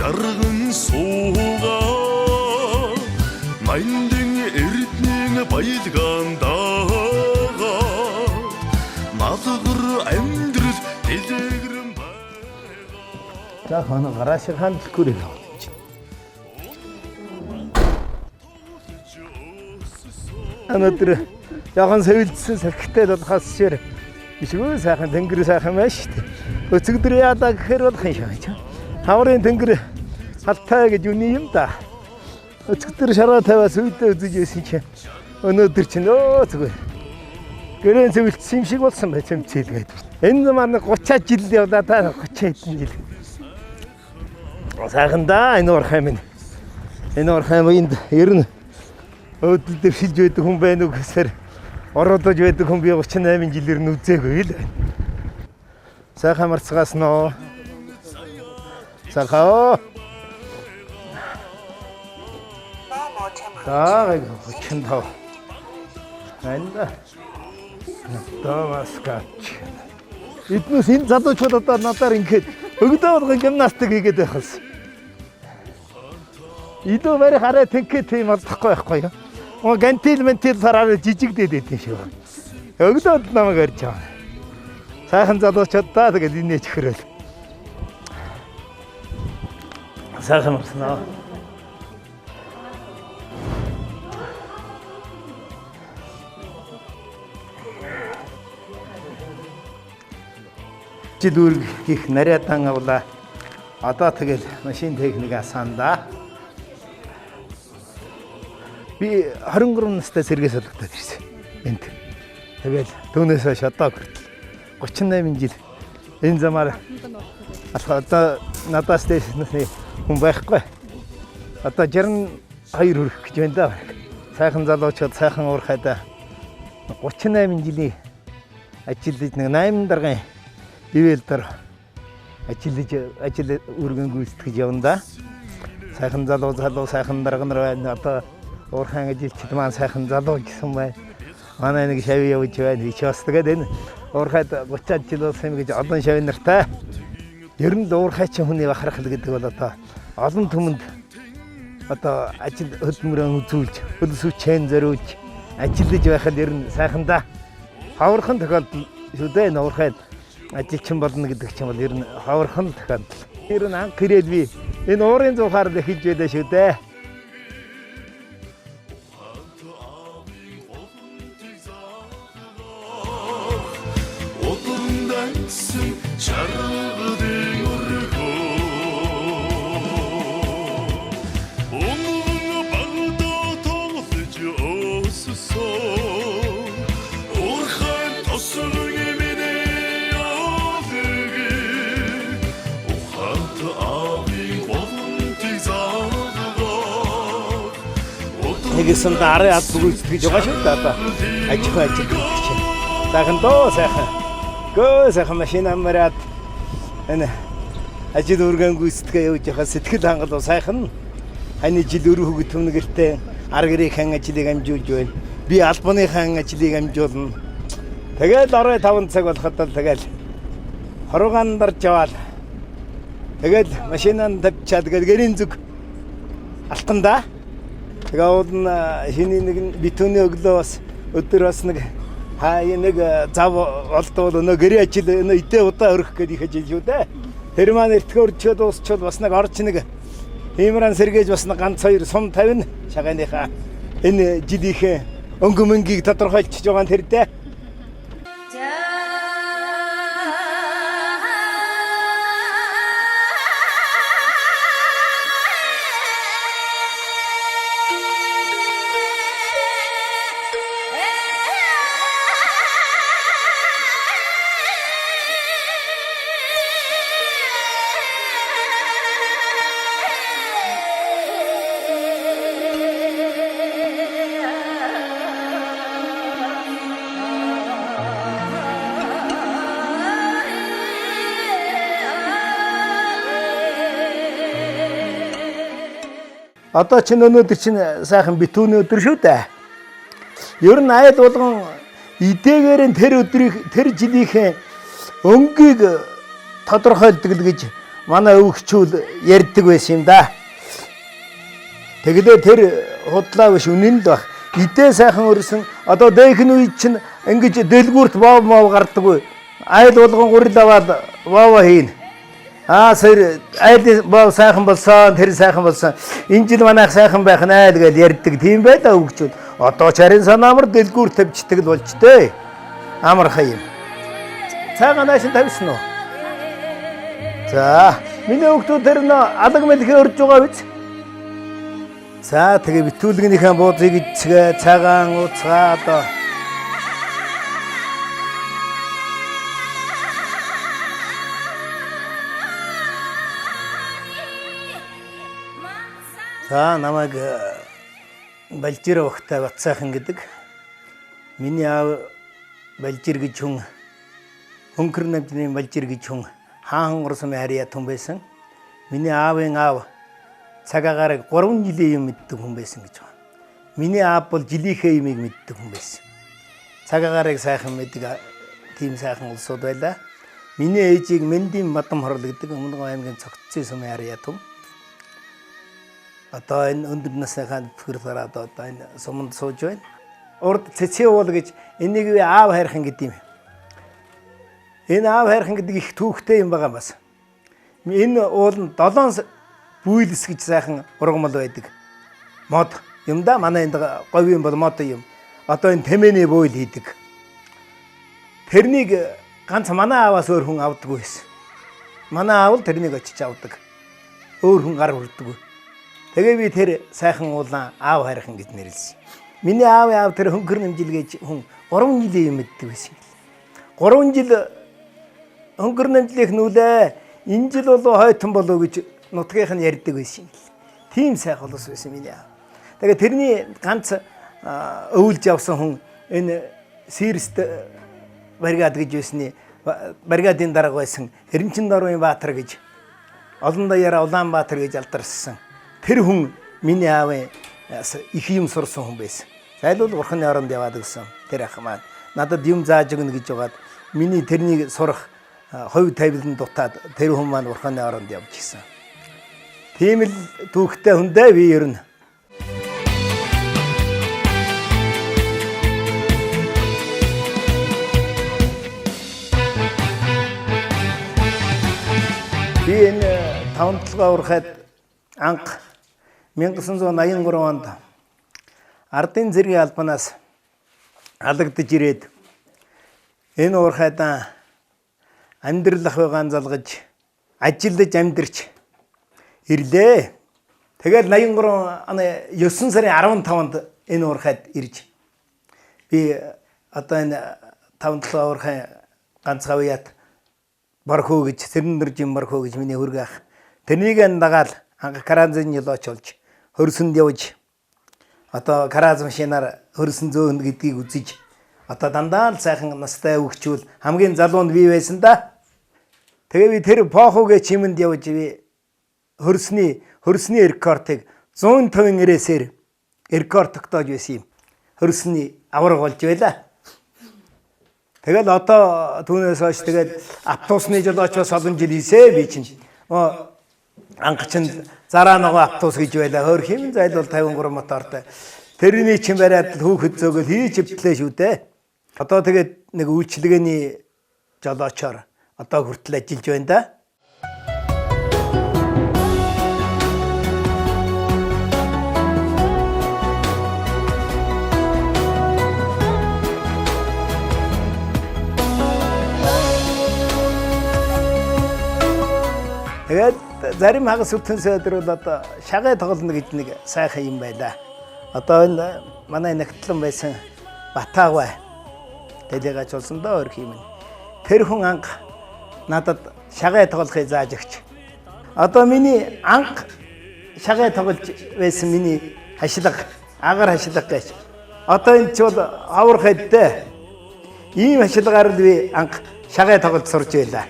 жарган сууга мандин эрднэн баялгаандаа малгар амьдрал дэлгэрэн За хана гараашиг хандлаггүй л. Өнөөдөр яхан сэвэлдсэн салхитай болохоос шир ишгүй сайхан тэнгэр сайхан байна шүү дээ. Өцөгдөр яадаа гэхээр болох юм шиг. Хаврын тэнгэр халтаа гэж үний юм да. Өцөгдөр шараа тавиас үйдээ үзэж байсан чинь өнөөдөр чинь өө зүгээр. Гэрэн сэвэлдсэн юм шиг болсон байж юм цээлгээд. Энэ маань 30 жил явлаа та 30 хэдэн жил. Сайхан да энэ урхай минь. Энэ урхай минь ер нь өөдөл дээр шилж байдаг хүн байна уу гэсээр оролдож байдаг хүн би 38 жилээр нь үзээгүй л байна. Сайхан марцгаас нөө. Сайхан. Аа, гоо. Анда. Томаскач. Эднээс энэ залуучууд одоо надаар ингээд өгдөө болгон гимнастик хийгээд байх болсон. Идөө барь хараа тэнхээ тийм болохгүй байхгүй юу? Гантил ментил сараар жижигдээд байдсан шүү. Өгдөөд намайг ярьж байгаа. Сайхан залуучууд та тэгээд инээж хөрөөл. Сайхан марснаа. Жил үргэх нарийдан авлаа. Одоо тэгэл машин техник асаандаа. Би 23 настай сэргээ солигдоод ирсэн. Энд. Тэгэл түүнээс хойш одоо хүртэл 38 жил энэ замаар одоо надаас дэсний хүн байхгүй. Одоо 62 хүрэх гэж байна да. Сайхан залуучууд сайхан уурхайда 38 жилийн ажиллаж нэг 8 даргын ивэлдэр ажил үргэн гүйцэтгэж явна да. Сайхан залуу сайхан дарга нар байна. Одоо уурхайн ажилчид маань сайхан залуу гэсэн байна. Манай нэг шави явж байна. Би ч бас тэгээд энэ уурхайд 30 жил болсон юм гэж олон шави нартай. Ер нь уурхайчин хүний бахархал гэдэг бол одоо олон түмэнд одоо ажил хөдөлмөрөө үзүүлж, хөлс хүчээр зориулж ажиллаж байхад ер нь сайхан да. Хавархан тохиолдол шүү дээ. Энэ уурхайд ажилчин болно гэдэг чинь бол ер нь хавархан тохиолдол. Ер нь анх ирээд би энэ уурын зуухаар л хийж байлаа шүү дээ. Нэгсэн дараа ад бүгд гэж байгаа шүү дээ одоо. Ажих ажиг гэж чинь. Сайхан доо сайхан. Гөө сайхан машин амраад энэ ажил үргэн гүйцэтгээ явж байгаа сэтгэл хангалуун сайхан. Хань жил өрөө хөгт түмнэгэртэй ар гэрийн ажлыг амжуулж байна. Би албаныхан ажлыг амжуулна. Тэгээд орой 5 цаг болоход л тэгээд хоруугаан дарж яваал. Тэгээд машинаа тавьчаад тэгээд гэрийн зүг алтандаа. Тэгээ уул нь хиний нэг битүүний өглөө бас өдөр бас нэг хаяа нэг зав олдвол өнөө гэрээ ажил өнөө идэ удаа өрөх гэдэг их ажил шүү дээ. Тэр маань эртгөө өрчөөд уусчвал бас нэг орч нэг хиймран сэргээж бас нэг ганц хоёр сум тавина шагааныхаа энэ жилийнхээ өнгө мөнгийг тодорхойлчихж байгаа нь тэр дээ. Одоо чинь өнөөдөр чинь сайхан битүүний өдөр шүү дээ. Ер нь айл болгон идээгээрэн тэр өдрийг тэр жилийнхээ өнгийг тодорхойлдог л гэж манай өвгчүүд ярьдаг байсан юм да. Тэгдээ тэр худлаа биш үнэн л баг. Идээ сайхан өрсөн одоо дэйхэн үед чинь ингэж дэлгүүрт боов гардаггүй. Айл болгон гурил аваад боов хийн. Сэр айл боов сайхан болсон, тэр сайхан болсон. Энэ жил манайх сайхан байх наа гэж ярьдаг тийм байлаа өвгчүүд. Одоо ч харин санаамар дэлгүүр тавьчихдаг л болж тээ. Амархан юм. Цагаан наашин тавьсан уу? За, миний өвгчүүд тэр алаг мэлхээ өрж байгаа биз? За, тэгээ битүүлгийнхээ буудыг ицгээ цагаан уцгаа одоо. За, намайг Балжир Багтай Батсайхан гэдэг. Миний аав Балжир гэж хүн Хөнгөр намжны Балжир гэж хүн хаан урсамын харьяат хүн байсан. Миний аавын аав цагаагаар 3 жилийн юм мэддэг хүн байсан гэж байна. Миний аав бол жилийнхээ юмыг мэддэг хүн байсан. Цагаагаарыг сайхан мэддэг тийм сайхан улсууд байлаа. Миний ээжийг Мэндийн Мадам Хорол гэдэг Өмнөг аймгийн Цогцын сумын харьяат хүн. Одоо энэ өндөр насныхаа төгөрлөөр одоо энэ суманд сууж байна. Урд цэцээ уул гэж энийг би аав хайрхан гэдэг юм. Энэ аав хайрхан гэдэг их түүхтэй юм байгаа бас. Энэ уул нь 7 бүйлс гэж сайхан ургамал байдаг. Мод юм да манай энд говийн бол мод юм. Одоо энэ тэмээний буйл хийдэг. Тэрнийг ганц манай ааваас өөр хүн авдаггүй байсан. Манай аав л тэрнийг очиж авдаг. Өөр хүн гар хүрдэггүй. Тэгээ би тэр сайхан уулаа аав хайрхан гэж нэрлсэн. Миний аав тэр хөнгөр нэмжилгээж хүн 3 жилийн юм мэддэг байсан. 3 жил хөнгөр нэмжлэх нүлээ. Энэ жил болоо хойтон болоо гэж нутгийнх нь ярьдаг байсан. Тийм сайхан улс байсан миний аав. Тэгээ тэрний ганц өвлж авсан хүн энэ Сирст бригад гэж байсны бригадын дарга байсан Эренчин Дорвын Баатар гэж олон даяараа Улаанбаатар гэж алдарсан. Тэр хүн миний аавын их юм сурсан хүн байсан. Зайлуул бурхны оронд яваад гэсэн тэр ах маань надад юм зааж өгнө гэж байгаад миний тэрнийг сурах хувь тавилан дутаад тэр хүн маань бурхны оронд явж гисэн. Тийм л түүхтэй хүндээ би ер нь. Би энэ 5 толгой урахад анх 1983 онд ардын зэргийн албанаас алагдж ирээд энэ уурхайд амьдрал ах байгаан залгаж ажиллаж амьдарч ирлээ. Тэгээд 83 оны 9 сарын 15-нд энэ уурхайд ирж би одоо энэ 5 толгой уурхай ганц гавьяат Бархуу гэж Сэрнэржин Бархуу гэж миний хөргөх ах. Тэрнийг дагаад анх каразын жолооч болж хөрсөнд явж одоо караз машинаар хөрсөн зөөн гэдгийг үзэж одоо дандаа л сайхан настай өгчүүл хамгийн залуунд би байсан да. Тэгээ би тэр Похогийн чимэнд явж би хөрсний рекордыг 150 эрээсээр рекорд тогтоож байсан юм. Хөрсний авраг болж байла. Тэгэл одоо түүнээс хойш тэгээд автобусны жолооч бас олон жил хийсэ би чинь. Анх чинь зараа нөгөө автобус гэж байла. Хөр хэм зайлуул 53 мотортой. Тэрний чинь бариад хүүхэд зөөгөл хийж өвтлээ шүү дээ. Одоо тэгээд нэг үйлчлэгээний жолоочоор одоо хүртэл ажиллаж байна да. Тэгээд зарим хагас үтэнсээ өдөр бол одоо шагаа тоглоно гэж нэг сайхан юм байлаа. Одоо энэ манай нэгтлэн байсан Батаагай дэлгэгач болсон доо өөр юм. Тэр хүн анх надад шагаа тоглохыг зааж өгч. Одоо миний анх шагаа тоглож байсан миний хашлаг, агаар хашлаг гэж. Одоо энэ ч бол аврах хэдтэй. Ийм хашлагаар л би анх шагаа тоглож сурж байлаа.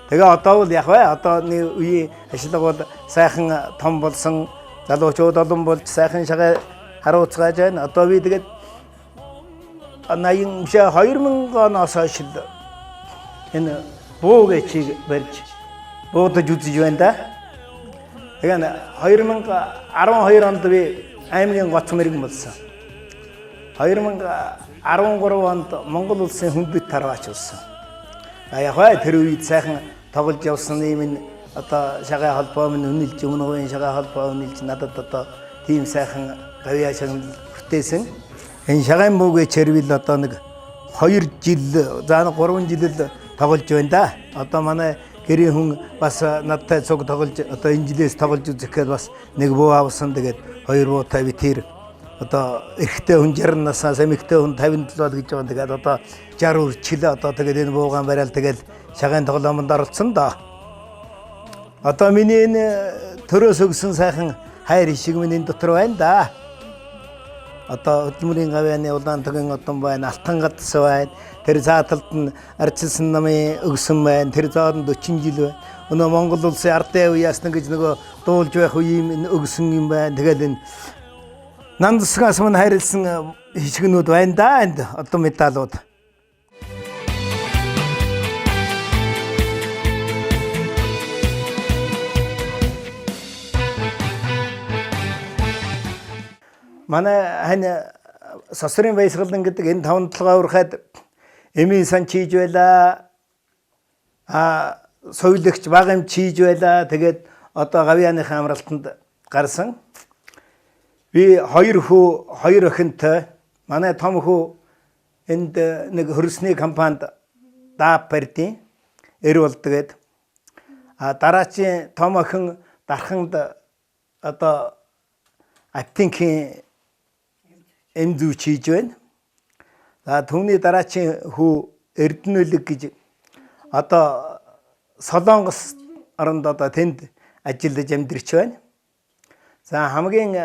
Тэгээ одоо бол яг бай одоо нэг үеийн хашлаг бол сайхан том болсон, залуучууд олон болж сайхан шагаа харуулцгааж байна. Одоо би тэгээд 2000 оноос хойш энэ бууг чиг барьж уудаж үзэж байна да. Тэгээд 2012 онд би аймгийн гоц мэрэгэн болсон. 2013 онд Монгол улсын хүндэт тарваач болсон. Яг тэр үед сайхан тоглож явсан юм одоо шагаа холбоо минь үнэлж өмнөгийн шагаа холбоо үнэлж надад одоо тийм сайхан гавьяа шагнал бүтээсэн. Энэ шагаан муугийн червил одоо нэг 2 жил заана 3 жил л тоглож байна да. Одоо манай гэрийн хүн бас надтай цуг тоглож одоо энэ жилээс тоглож үзэхэд бас нэг буу авсан. Тэгээд 2 буутай би тэр одоо эрэгтэй хүн 60 наснаас эмэгтэй хүн 57 гэж байгаа. Тэгээд одоо 60 үрчилээ одоо тэгээд энэ буугаан барайл тэгээд шагаан тоглоомонд оролцсон да. Одоо миний энэ төрөөс өгсөн сайхан хайр шиг миний дотор байна да. Одоо хөдөлмөрийн гавьяаны улаан тогийн одон байна, алтан гадс байна. Тэр зааталд нь арчилсан намын өгсөн байна. Тэр зоод нь 40 жил байна. Өнөө Монгол улсын ардын үеэс гэж нөгөө дуулж байх үеийн өгсөн юм байна. Тэгээд энэ нандсгаас мань хайрлсан хишгнүүд байна да. Энд одоо медалууд. Манай хань сосрын баясгалан гэдэг энэ 5-7 урахад эмийн сан чийж байла. Соёлогч баг юм чийж байла. Тэгээд одоо гавьяаныхаа амралтанд гарсан. Би 2 охинтой манай том хүү энд нэг хөрсний компанид даап барьдیں۔ Эр болдгээд дараачийн том охин дарханд одоо аптингийн эмзүү чийж байна. За түүний дараачийн хүү Эрдэнэлэг гэж одоо Солонгос оронд одоо тэнд ажиллаж амьдарч байна. За хамгийн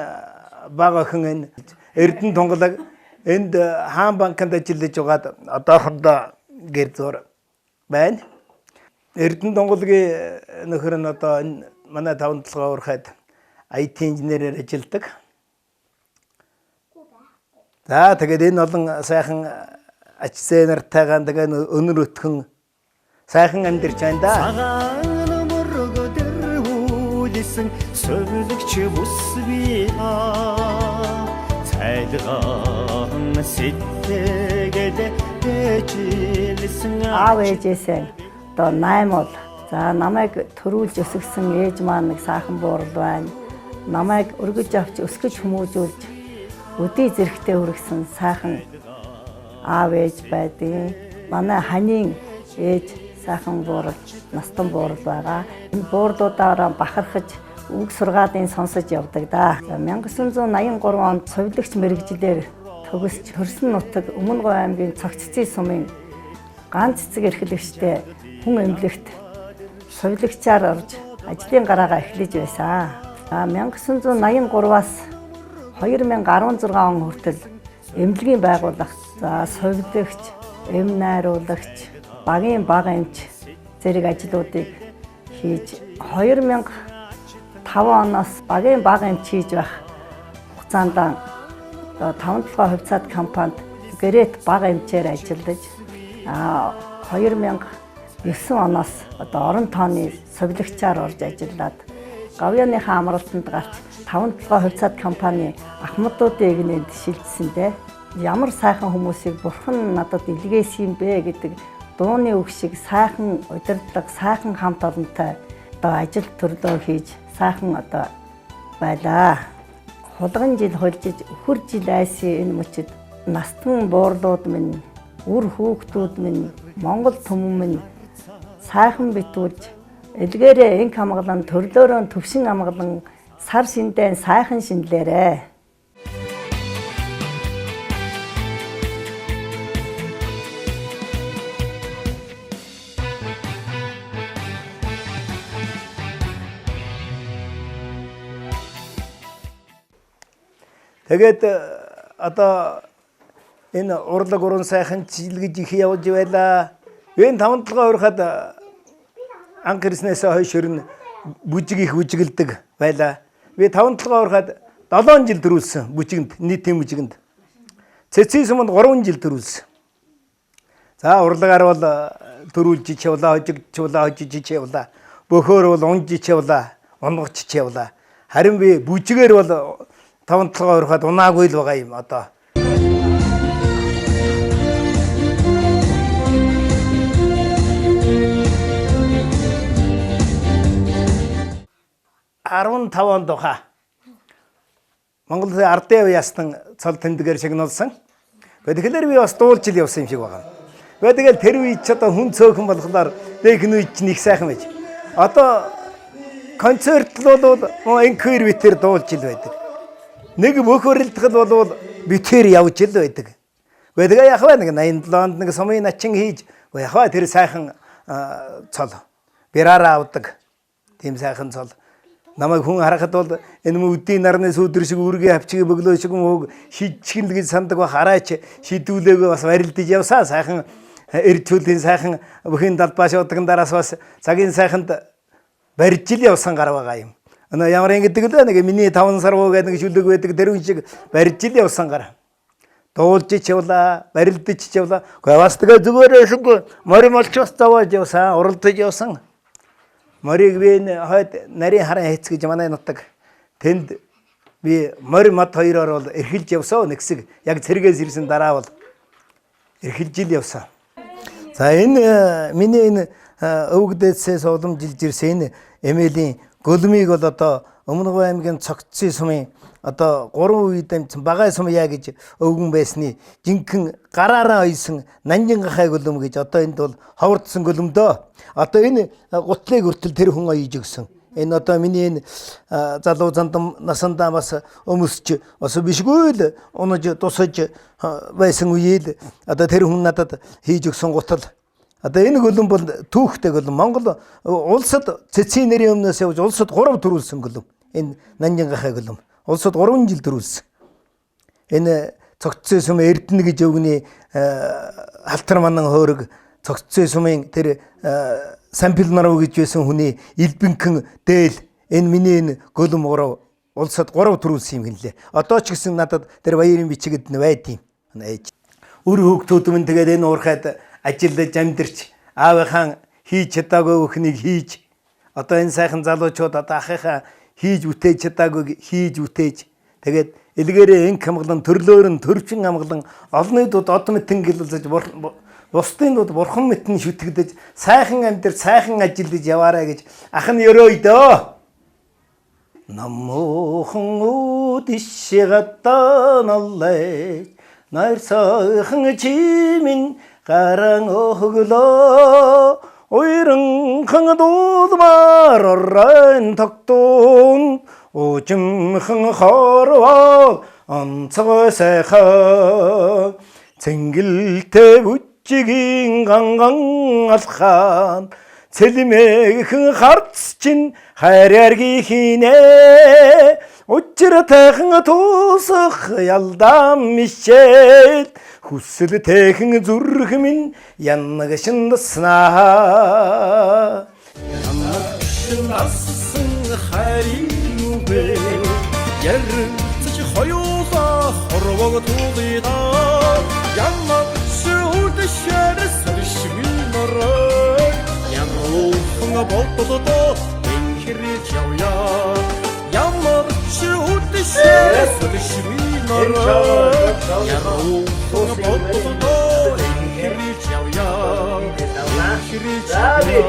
бага охин энэ Эрдэнэ тунгалаг энд хаан банкнд ажиллаж байгаад одоохондоо гэр зур байна. Эрдэнэ тунгалагийн нөхөр нь одоо энэ манай 5-7 урахад IT инженерээр ажилладаг. За тэгээд энэ олон сайхан ачсээ нартайгаан тэгээд өнөр өтгөн сайхан амьдарч байна да. Цагаан мөргөдөр хүлээсэн сөлөгч бус бия цайлгаан сэтгэгээд ээжлсэн аав ээжээсээ одоо 8 бол за намайг төрүүлж өсгсөн ээж маань нэг сайхан буурал байна. Намайг өргөж авч өсгөж хүмүүжүүлж өдий зэрэгтэй хүргэсэн сайхан аав ээж байдیں۔ Манай ханийн ээж сайхан буурал, настан буурал байгаа. Энэ буурдуудаараа бахархаж үг сургаалын сонсож явдаг да. 1983 онд совилогч мэрэгжлэр төгсч Хөрсөн нутаг Өмнөгов аймгийн Цогццын сумын ганц цэцэг эрхлэгчтэй хүн эмнэлэгт совилогчаар орж ажлын гараагаа эхлэж байсан. 1983-аас 2016 он хүртэл эмнэлгийн байгууллагт за совилогч, эм найруулагч, багийн баг эмч зэрэг ажлуудыг хийж 2005 оноос багийн баг эмч хийж байх хугацаанд 5-7 хувьцаат компанид гэрээт баг эмчээр ажиллаж 2009 оноос одоо орон тооны совилогчаар орж ажиллаад гавьяаныхаа амралтанд гарч 5-7 хувьцаат компани ахмадуудын эгнэнд шилжсэндээ ямар сайхан хүмүүсийг бурхан надад илгээсэн юм бэ гэдэг дууны үг шиг сайхан удирддаг, сайхан хамт олонтой одоо ажил төрлөө хийж сайхан одоо байлаа. Хулган жил хулжиж өхөр жил айсын энэ мөчид настан буурлууд минь, үр хүүхдүүд минь, Монгол түмэн минь сайхан битүүлж эдгээрээ инк хамгаалан төрлөөрөө төвшин амгалан сар шиндэн сайхан шинлээрээ. Тэгээд одоо энэ урлаг уран сайхан чиглэж их явж байлаа. Энэ 5-7 урахад анх ирснээс хойш өрн бүжиг их бүжиглдэг байлаа. Би 5-7 урахад 7 жил төрүүлсэн бүжигэнд, нийтийн бүжигэнд. Цэцгийн суманд 3 жил төрүүлсэн. За урлагаар бол төрүүлж чивла хожиж чивла. бөхөр бол унжиж явла, унгачж явла. Харин би бүжгээр бол 5-7 ороход унаагүй л байгаа юм одоо. Арван таван тухай Монгол ардын үе ястан цол тэмдгээр шигнуулсан. Тэгэхээр би бас дуулж ил явсан юм шиг байгаа. Тэгээд тэр үед ч одоо хүн цөөхөн болохоор дэх нүд ч нэг сайхан байж. Одоо концерт л бол энквер битэр дуулж ил байдаг. Нэг мөхөрлөлтгөл бол битэр явж ил байдаг. Тэгээд яг нэг 87-нд нэг сумын начин хийж яг тэр сайхан цол бираараа авдаг. Тийм сайхан цол. Намайг хүн харахад бол энэ үдийн нарны сүдэр шиг үргээ авчиг бөглөө шиг мөг шидчихэн л гэж сандаг ба хараач шидүүлээгөө бас барилдаж явсаа сайхан эрчүүлийн сайхан бүхэн далбааш удаган дараас бас цагийн сайханд барьж ил явсан гар байгаа юм. Ямар ингэдэг л нэг миний 5 сар уу гэдэг нэг шүлэг байдаг тэр үн шиг барьж ил явсан гар. Дуулж ч явла, барилдаж ч явла. Гэхдээ бас тэгээ зүгээр шүг морь молчос завааж явсан, уралдаж явсан. Морийг би хойд нарийн харан хэц гэж манай нутаг. Тэнд би морь мод хоёроор бол эрхэлж явсан нэгсэг. Яг цэргээс ирсэн дараа бол эрхэлж ил явсан. За энэ миний энэ өвгдөөсөөс уламжилж ирсэн энэ эмээлийн гөлмийг бол одоо Өмнөг аймгийн Цогцын сумын одоо 3 үед амжсан багай сумья гэж өвгөн байсны жинхэнэ гараараа ойсон Нанжингахай гөлөм гэж одоо энд бол ховордсон гөлөмдөө. Одоо энэ гутлыг хүртэл тэр хүн ойж өгсөн. Энэ одоо миний энэ залуу зандам насандаа бас өмсч бас бишгүй л унаж тусаж байсан үеэл одоо тэр хүн надад хийж өгсөн гутал. Одоо энэ гөлөм бол түүхтэй гөлөм. Монгол улсад цэцгийн нэрийн өмнөөс явж улсад 3 төрүүлсэн гөлөм. Энэ Нанжингахай гөлөм. Улсад 3 жил төрүүлсэн. Энэ Цогцын сум Эрдэнэ гэж өвгний халтар манан хөөрөг Цогцын сумын тэр Сампил наруу гэж байсан хүний илбэнхэн дээл энэ миний энэ гөлөм 3 улсад 3 төрүүлсэн юм хинлээ. Одоо ч гэсэн надад тэр баярын бичигэд байд юм. Үр хөвгтүүд мэн тэгээд энэ уурхайд ажилдаж амьдэрч аавынхаа хийж чадаагүй өхнийг хийж одоо энэ сайхан залуучууд одоо ахыхаа хийж үтээж чадаагүй хийж үтээж тэгээд элгээрээ энх хамглан төрлөөр нь төрчин хамглан олнойдууд од мэтэн гэлэлж бусдын дуд бурхан мэтэн шүтгэдэж сайхан амьдэр сайхан ажилдаж яваарай гэж ах нь өрөөйдөө намуухан үдишгатан аллай найр сайхан чимин гаран өглөө уйрынхан дулмар оррын тогтун ужимхан хорвол онцгой сайхан цэнгэлтэй бүжигийн ганган алхан цэлмэхэн харц чин хайрарги хийнэ учиртайхан тусах ялдам мишэл хүсэл тэхэн зүрх минь янагшин даснаа янагшин дассан хайрын үбэ ярцж хоёулаа хорвог тулдаа янагшин үлдэшэрс ришмин норой януухан болтодоо энхэрж явя янагшин үлдэшэрс ришмин норой януухан болтодоо энхэрж явя энхэрж явя